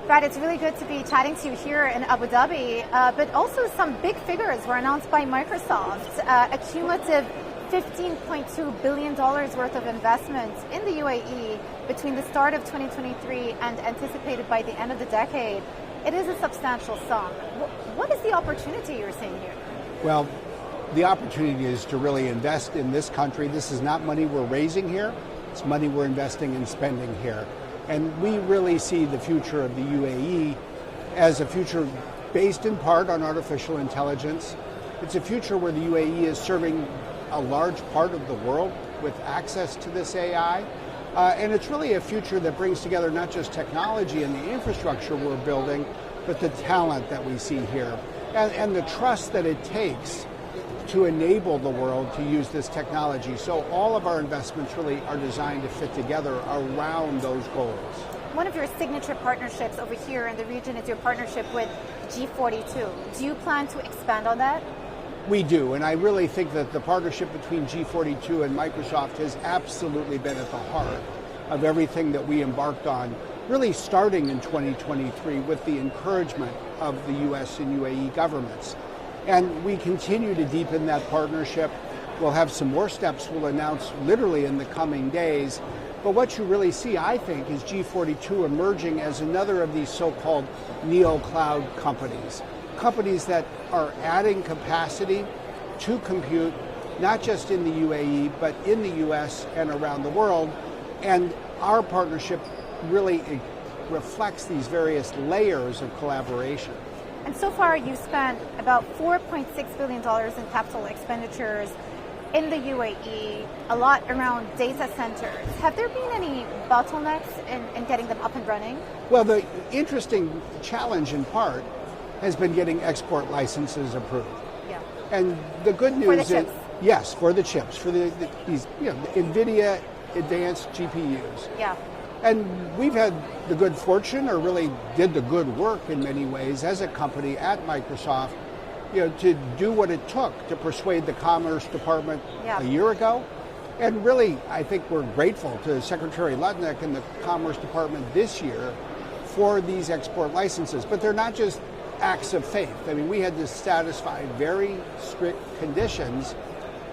Brad, it's really good to be chatting to you here in Abu Dhabi, but also some big figures were announced by Microsoft, a cumulative $15.2 billion worth of investment in the UAE between the start of 2023 and anticipated by the end of the decade. It is a substantial sum. What is the opportunity you're seeing here? Well, the opportunity is to really invest in this country. This is not money we're raising here. It's money we're investing and spending here. And we really see the future of the UAE as a future based in part on artificial intelligence. It's a future where the UAE is serving a large part of the world with access to this AI. And it's really a future that brings together not just technology and the infrastructure we're building, but the talent that we see here and the trust that it takes to enable the world to use this technology. So all of our investments really are designed to fit together around those goals. One of your signature partnerships over here in the region is your partnership with G42. Do you plan to expand on that? We do, and I really think that the partnership between G42 and Microsoft has absolutely been at the heart of everything that we embarked on, really starting in 2023 with the encouragement of the US and UAE governments. And we continue to deepen that partnership. We'll have some more steps we'll announce literally in the coming days. But what you really see, I think, is G42 emerging as another of these so-called neo-cloud companies. Companies that are adding capacity to compute, not just in the UAE, but in the US and around the world. And our partnership really reflects these various layers of collaboration. And so far, you've spent about $4.6 billion in capital expenditures in the UAE, a lot around data centers. Have there been any bottlenecks in getting them up and running? Well, the interesting challenge in part has been getting export licenses approved. Yeah. And the good news for the is, chips. yes, for the chips, for these Nvidia advanced GPUs. Yeah. And we've had the good fortune, or really did the good work in many ways as a company at Microsoft, to do what it took to persuade the Commerce Department a year ago. And really, I think we're grateful to Secretary Lutnick and the Commerce Department this year for these export licenses. But they're not just acts of faith. I mean, we had to satisfy very strict conditions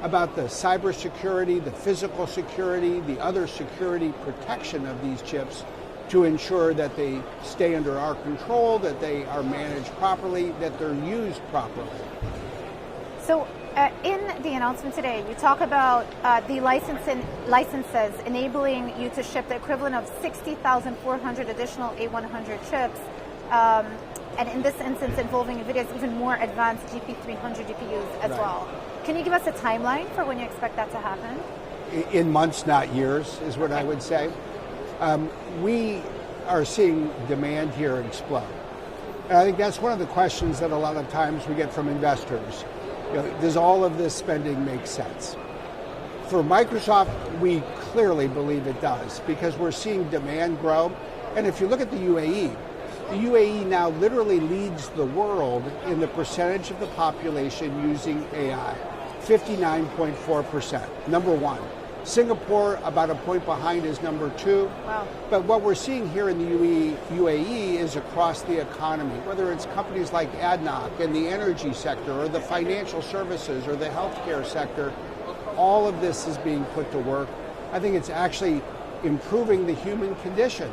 about the cybersecurity, the physical security, the other security protection of these chips to ensure that they stay under our control, that they are managed properly, that they're used properly. So in the announcement today, you talk about the licenses enabling you to ship the equivalent of 60,400 additional A100 chips. And in this instance, involving Nvidia's even more advanced GP300 GPUs as well. Can you give us a timeline for when you expect that to happen? In months, not years, is what I would say. We are seeing demand here explode. And I think that's one of the questions that a lot of times we get from investors. Does all of this spending make sense? For Microsoft, we clearly believe it does, because we're seeing demand grow. And if you look at the UAE now literally leads the world in the percentage of the population using AI, 59.4%, number one. Singapore, about a point behind, is number two. Wow. But what we're seeing here in the UAE is across the economy, whether it's companies like ADNOC in the energy sector, or the financial services, or the healthcare sector, all of this is being put to work. I think it's actually improving the human condition,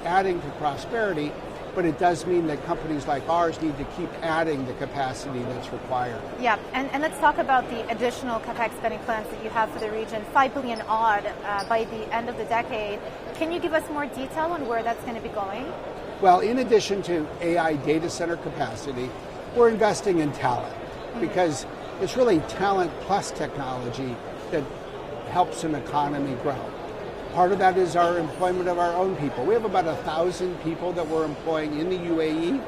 adding to prosperity. But it does mean that companies like ours need to keep adding the capacity that's required. Yeah, and let's talk about the additional capex spending plans that you have for the region, $5 billion odd by the end of the decade. Can you give us more detail on where that's going to be going? Well, in addition to AI data center capacity, we're investing in talent, because it's really talent plus technology that helps an economy grow. Part of that is our employment of our own people. We have about 1,000 people that we're employing in the UAE.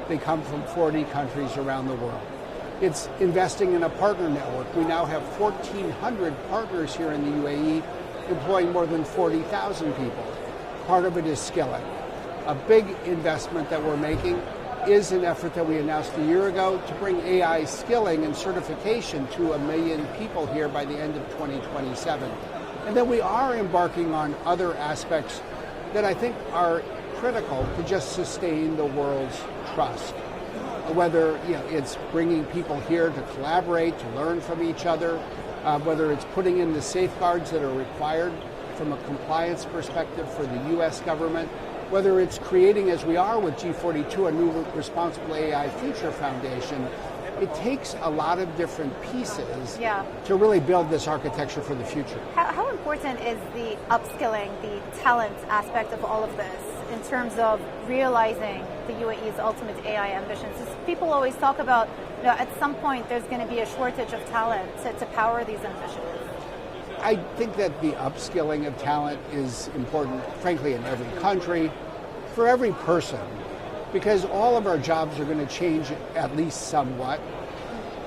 They come from 40 countries around the world. It's investing in a partner network. We now have 1,400 partners here in the UAE, employing more than 40,000 people. Part of it is skilling. A big investment that we're making is an effort that we announced a year ago to bring AI skilling and certification to 1 million people here by the end of 2027. And then we are embarking on other aspects that I think are critical to just sustain the world's trust. Whether it's bringing people here to collaborate, to learn from each other, whether it's putting in the safeguards that are required from a compliance perspective for the U.S. government, whether it's creating, as we are with G42, a new Responsible AI Future Foundation. It takes a lot of different pieces to really build this architecture for the future. How important is the upskilling, the talent aspect of all of this in terms of realizing the UAE's ultimate AI ambitions? People always talk about, at some point there's going to be a shortage of talent to power these ambitions. I think that the upskilling of talent is important, frankly, in every country, for every person, because all of our jobs are going to change at least somewhat,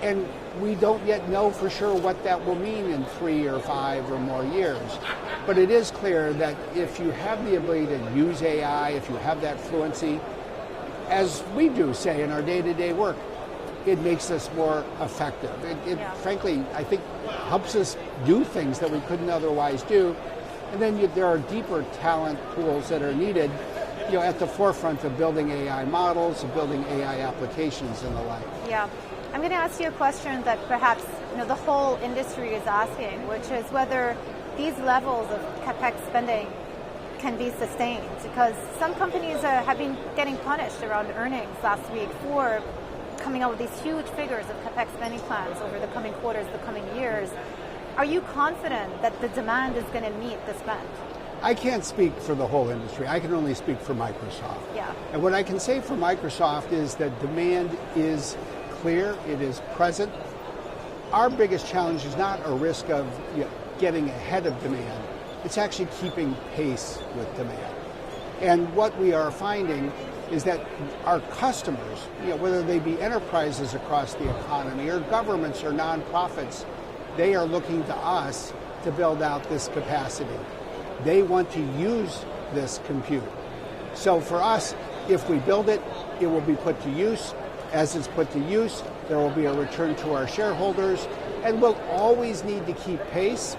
and we don't yet know for sure what that will mean in 3 or 5 or more years. But it is clear that if you have the ability to use AI, if you have that fluency, as we do, say, in our day-to-day work, it makes us more effective. It frankly, I think, helps us do things that we couldn't otherwise do. And then there are deeper talent pools that are needed, at the forefront of building AI models, of building AI applications and the like. Yeah. I'm going to ask you a question that perhaps the whole industry is asking, which is whether these levels of capex spending can be sustained, because some companies have been getting punished around earnings last week for coming out with these huge figures of capex spending plans over the coming quarters, the coming years. Are you confident that the demand is going to meet the spend? I can't speak for the whole industry. I can only speak for Microsoft. Yeah. And what I can say for Microsoft is that demand is clear, it is present. Our biggest challenge is not a risk of getting ahead of demand. It's actually keeping pace with demand. And what we are finding is that our customers, whether they be enterprises across the economy or governments or nonprofits, they are looking to us to build out this capacity. They want to use this compute. So for us, if we build it, it will be put to use. As it's put to use, there will be a return to our shareholders, and we'll always need to keep pace.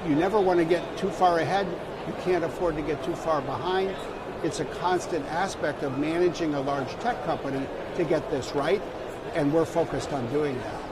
You never want to get too far ahead. You can't afford to get too far behind. It's a constant aspect of managing a large tech company to get this right, and we're focused on doing that.